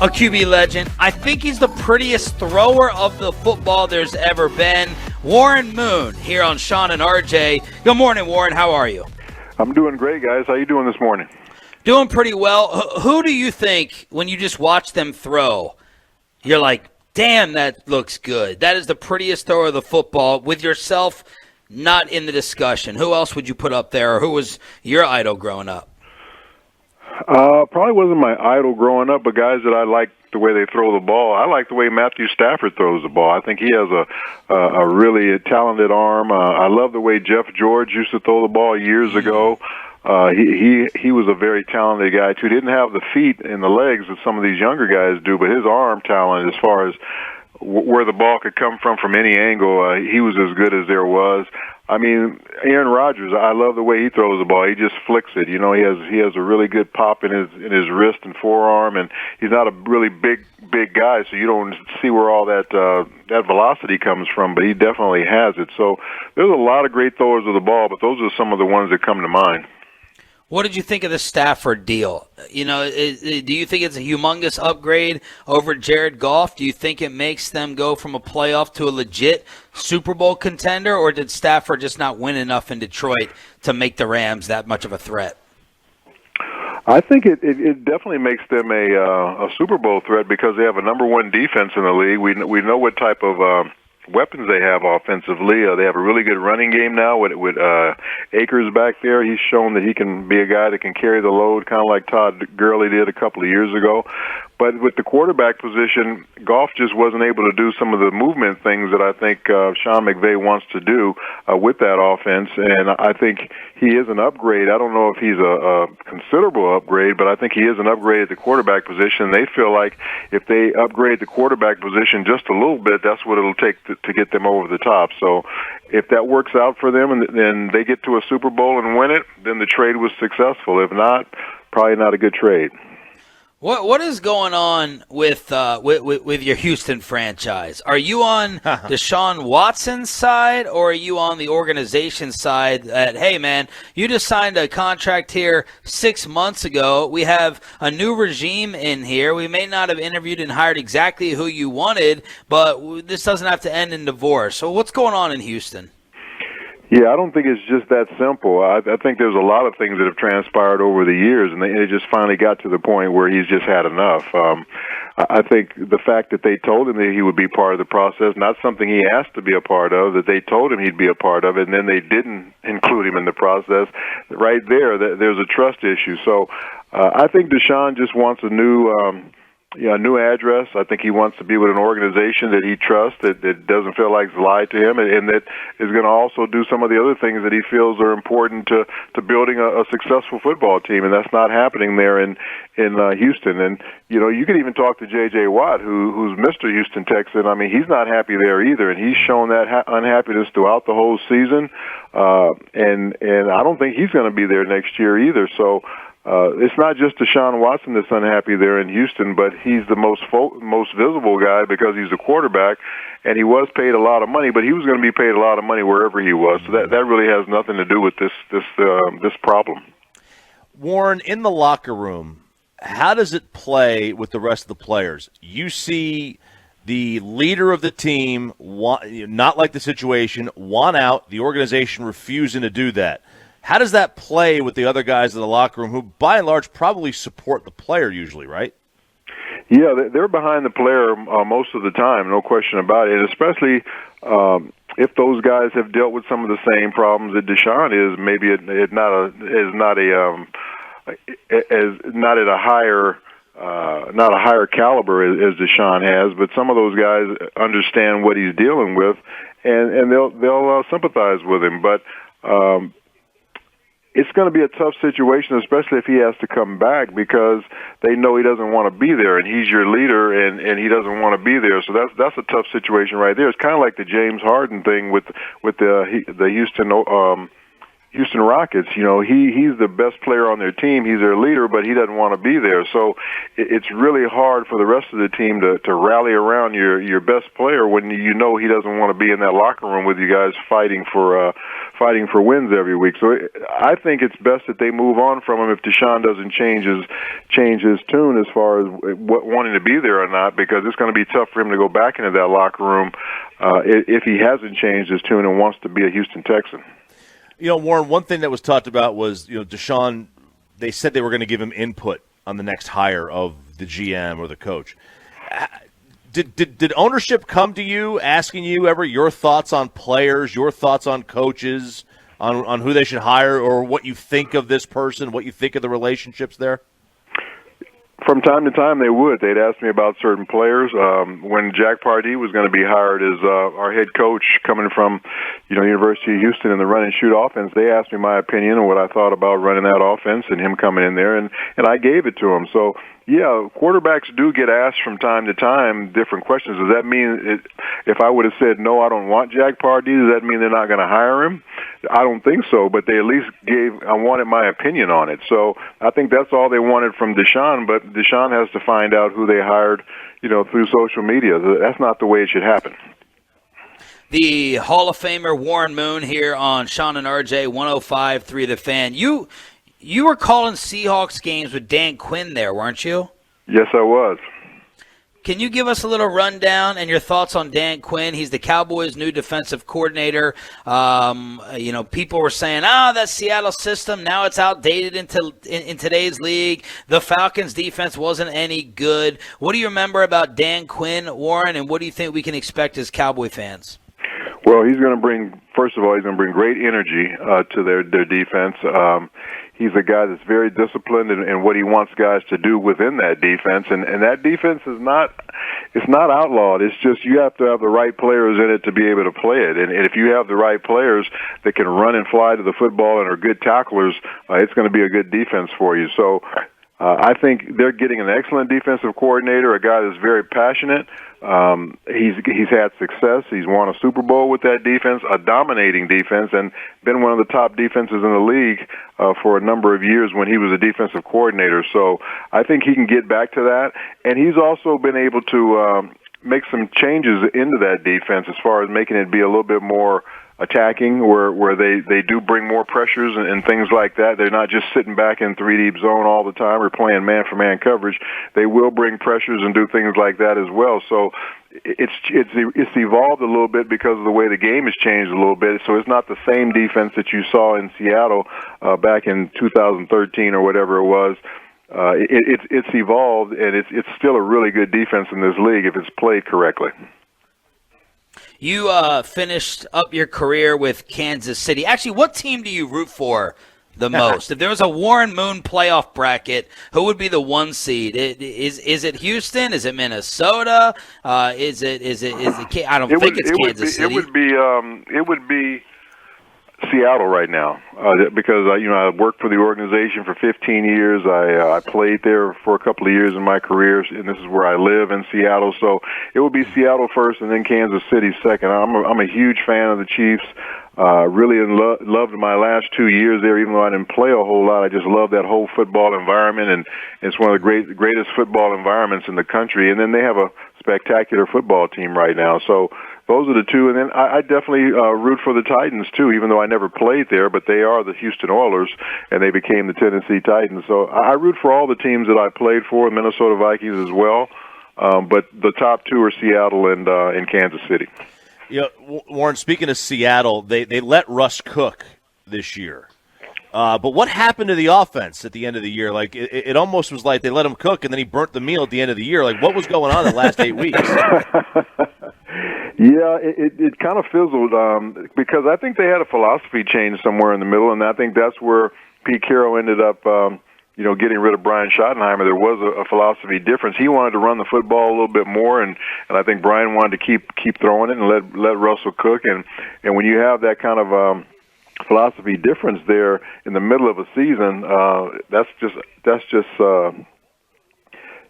a QB legend. I think he's the prettiest thrower of the football there's ever been. Warren Moon here on Shan and RJ. Good morning, Warren. How are you? I'm doing great, guys. How you doing this morning? Doing pretty well. Who do you think, when you just watch them throw, you're like, damn, that looks good. That is the prettiest thrower of the football. With yourself not in the discussion, who else would you put up there, or who was your idol growing up? Probably wasn't my idol growing up, but guys that I like the way they throw the ball. I like the way Matthew Stafford throws the ball. I think he has a really talented arm. I love the way Jeff George used to throw the ball years ago. He was a very talented guy too. He didn't have the feet and the legs that some of these younger guys do, but his arm talent, as far as where the ball could come from any angle, he was as good as there was. I mean, Aaron Rodgers, I love the way he throws the ball. He just flicks it. You know, he has a really good pop in his wrist and forearm, and he's not a really big guy, so you don't see where all that velocity comes from, but he definitely has it. So there's a lot of great throwers of the ball, but those are some of the ones that come to mind. What did you think of the Stafford deal? You know, do you think it's a humongous upgrade over Jared Goff? Do you think it makes them go from a playoff to a legit Super Bowl contender, or did Stafford just not win enough in Detroit to make the Rams that much of a threat? I think it definitely makes them a Super Bowl threat because they have a number one defense in the league. We know what type of weapons they have offensively. They have a really good running game now with Akers back there. He's shown that he can be a guy that can carry the load, kind of like Todd Gurley did a couple of years ago. But with the quarterback position, Goff just wasn't able to do some of the movement things that I think Sean McVay wants to do with that offense. And I think he is an upgrade. I don't know if he's a considerable upgrade, but I think he is an upgrade at the quarterback position. They feel like if they upgrade the quarterback position just a little bit, that's what it'll take to get them over the top. So if that works out for them and then they get to a Super Bowl and win it, then the trade was successful. If not, probably not a good trade. What is going on with your Houston franchise? Are you on Deshaun Watson's side, or are you on the organization side that, hey, man, you just signed a contract here 6 months ago. We have a new regime in here. We may not have interviewed and hired exactly who you wanted, but this doesn't have to end in divorce. So what's going on in Houston? Yeah, I don't think it's just that simple. I think there's a lot of things that have transpired over the years, and it just finally got to the point where he's just had enough. I think the fact that they told him that he would be part of the process, not something he asked to be a part of, that they told him he'd be a part of it, and then they didn't include him in the process, right there's a trust issue. So I think Deshaun just wants a new address. I think he wants to be with an organization that he trusts, that doesn't feel like it's lied to him, and that is going to also do some of the other things that he feels are important to building a successful football team, and that's not happening there in Houston. And, you know, you could even talk to J.J. Watt, who's Mr. Houston Texan. I mean, he's not happy there either, and he's shown that unhappiness throughout the whole season, and I don't think he's going to be there next year either. So it's not just Deshaun Watson that's unhappy there in Houston, but he's the most visible guy because he's the quarterback, and he was paid a lot of money, but he was going to be paid a lot of money wherever he was. So that really has nothing to do with this problem. Warren, in the locker room, how does it play with the rest of the players? You see the leader of the team, not like the situation, want out, the organization refusing to do that. How does that play with the other guys in the locker room who, by and large, probably support the player usually, right? Yeah, they're behind the player most of the time, no question about it, and especially if those guys have dealt with some of the same problems that Deshaun is, maybe it's not at a higher caliber as Deshaun has, but some of those guys understand what he's dealing with, and they'll sympathize with him. But it's going to be a tough situation, especially if he has to come back, because they know he doesn't want to be there, and he's your leader, and he doesn't want to be there. So that's a tough situation right there. It's kind of like the James Harden thing with the Houston Houston Rockets, he's the best player on their team. He's their leader, but he doesn't want to be there. So it's really hard for the rest of the team to rally around your best player when he doesn't want to be in that locker room with you guys fighting for wins every week. So I think it's best that they move on from him if Deshaun doesn't change his tune as far as wanting to be there or not, because it's going to be tough for him to go back into that locker room if he hasn't changed his tune and wants to be a Houston Texan. Warren, one thing that was talked about was, Deshaun, they said they were going to give him input on the next hire of the GM or the coach. Did ownership come to you asking you ever your thoughts on players, your thoughts on coaches, on who they should hire, or what you think of this person, what you think of the relationships there? From time to time, they would. They'd ask me about certain players. When Jack Pardee was going to be hired as our head coach, coming from, University of Houston in the run and shoot offense, they asked me my opinion and what I thought about running that offense and him coming in there, and I gave it to him. So, yeah, quarterbacks do get asked from time to time different questions. Does that mean if I would have said, no, I don't want Jack Pardee, does that mean they're not going to hire him? I don't think so, but they at least I wanted my opinion on it. So I think that's all they wanted from Deshaun, but Deshaun has to find out who they hired, through social media. That's not the way it should happen. The Hall of Famer Warren Moon here on Shan and RJ 105.3 The Fan. You were calling Seahawks games with Dan Quinn there, weren't you? Yes, I was. Can you give us a little rundown and your thoughts on Dan Quinn? He's the Cowboys' new defensive coordinator. People were saying, that Seattle system, now it's outdated in today's league. The Falcons' defense wasn't any good. What do you remember about Dan Quinn, Warren, and what do you think we can expect as Cowboy fans? Well, he's going to bring great energy to their defense. He's a guy that's very disciplined in what he wants guys to do within that defense, and that defense is not outlawed. It's just you have to have the right players in it to be able to play it. And if you have the right players that can run and fly to the football and are good tacklers, it's going to be a good defense for you. So I think they're getting an excellent defensive coordinator, a guy that's very passionate. He's had success. He's won a Super Bowl with that defense, a dominating defense, and been one of the top defenses in the league for a number of years when he was a defensive coordinator. So I think he can get back to that. And he's also been able to make some changes into that defense as far as making it be a little bit more attacking, where they do bring more pressures and things like that. They're not just sitting back in 3-deep zone all the time or playing man-for-man coverage. They will bring pressures and do things like that as well. So it's evolved a little bit because of the way the game has changed a little bit. So it's not the same defense that you saw in Seattle back in 2013 or whatever it was. It's evolved, and it's still a really good defense in this league if it's played correctly. You finished up your career with Kansas City. Actually, what team do you root for the most? If there was a Warren Moon playoff bracket, who would be the one seed? Is it Houston? Is it Minnesota? Is it? I don't think it's Kansas City. It would be Seattle right now because I worked for the organization for 15 years. I played there for a couple of years in my career, and this is where I live in Seattle. So it would be Seattle first, and then Kansas City second. I'm a huge fan of the Chiefs. Really loved my last 2 years there, even though I didn't play a whole lot. I just love that whole football environment, and it's one of the greatest football environments in the country. And then they have a spectacular football team right now. So those are the two. And then I definitely root for the Titans, too, even though I never played there, but they are the Houston Oilers, and they became the Tennessee Titans. So I root for all the teams that I played for, the Minnesota Vikings as well. But the top two are Seattle and Kansas City. Warren, speaking of Seattle, they let Russ cook this year. But what happened to the offense at the end of the year? Like it almost was like they let him cook, and then he burnt the meal at the end of the year. Like, what was going on the last 8 weeks? Yeah, it kind of fizzled because I think they had a philosophy change somewhere in the middle, and I think that's where Pete Carroll ended up getting rid of Brian Schottenheimer. There was a philosophy difference. He wanted to run the football a little bit more, and I think Brian wanted to keep throwing it and let Russell cook. And when you have that kind of philosophy difference there in the middle of a season, that's just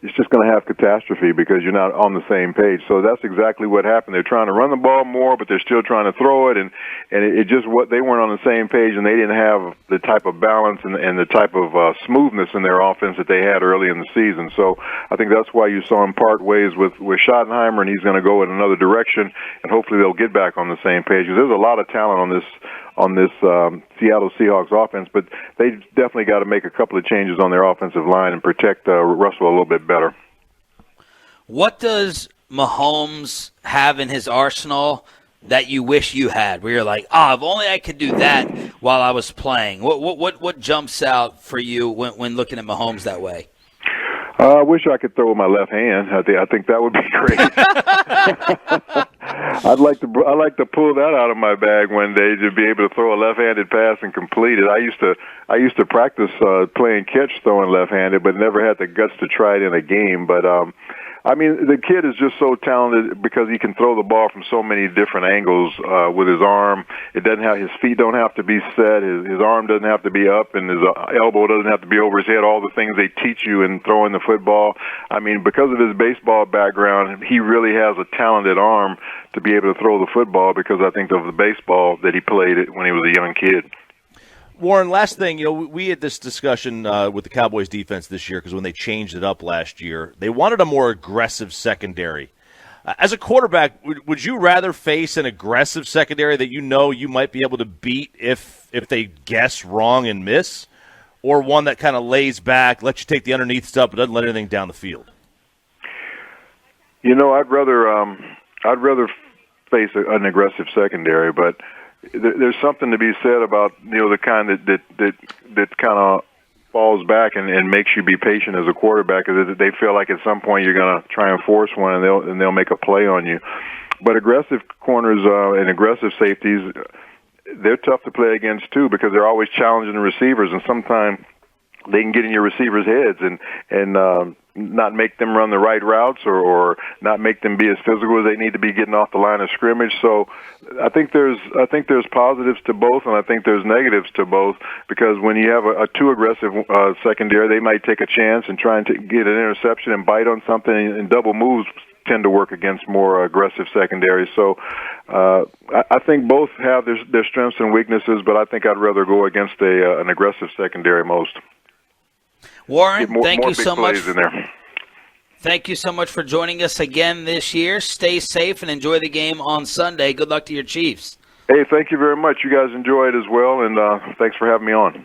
it's just going to have catastrophe because you're not on the same page. So that's exactly what happened. They're trying to run the ball more, but they're still trying to throw it, and it just what they weren't on the same page, and they didn't have the type of balance and the type of smoothness in their offense that they had early in the season. So I think that's why you saw him part ways with Schottenheimer, and he's going to go in another direction, and hopefully they'll get back on the same page. Because there's a lot of talent on this Seattle Seahawks offense, but they definitely got to make a couple of changes on their offensive line and protect Russell a little bit better. What does Mahomes have in his arsenal that you wish you had, where you're like, if only I could do that while I was playing? What jumps out for you when looking at Mahomes that way? I wish I could throw with my left hand. I think that would be great. I'd like to pull that out of my bag one day to be able to throw a left-handed pass and complete it. I used to practice playing catch throwing left-handed, but never had the guts to try it in a game. But I mean, the kid is just so talented because he can throw the ball from so many different angles with his arm. His feet don't have to be set. His arm doesn't have to be up, and his elbow doesn't have to be over his head. All the things they teach you in throwing the football. I mean, because of his baseball background, he really has a talented arm to be able to throw the football because I think of the baseball that he played when he was a young kid. Warren, last thing, we had this discussion with the Cowboys defense this year because when they changed it up last year, they wanted a more aggressive secondary. As a quarterback, would you rather face an aggressive secondary that you might be able to beat if they guess wrong and miss, or one that kind of lays back, lets you take the underneath stuff, but doesn't let anything down the field? I'd rather face an aggressive secondary, but there's something to be said about the kind that kind of falls back and makes you be patient as a quarterback, is that they feel like at some point you're going to try and force one and they'll make a play on you. But aggressive corners and aggressive safeties, they're tough to play against too because they're always challenging the receivers, and sometimes they can get in your receivers' heads and not make them run the right routes or not make them be as physical as they need to be getting off the line of scrimmage. So I think there's positives to both, and I think there's negatives to both, because when you have a too aggressive secondary, they might take a chance and try and get an interception and bite on something, and double moves tend to work against more aggressive secondaries. So I think both have their strengths and weaknesses, but I think I'd rather go against an aggressive secondary most. Warren, thank you so much. Thank you so much for joining us again this year. Stay safe and enjoy the game on Sunday. Good luck to your Chiefs. Hey, thank you very much. You guys enjoy it as well, and thanks for having me on.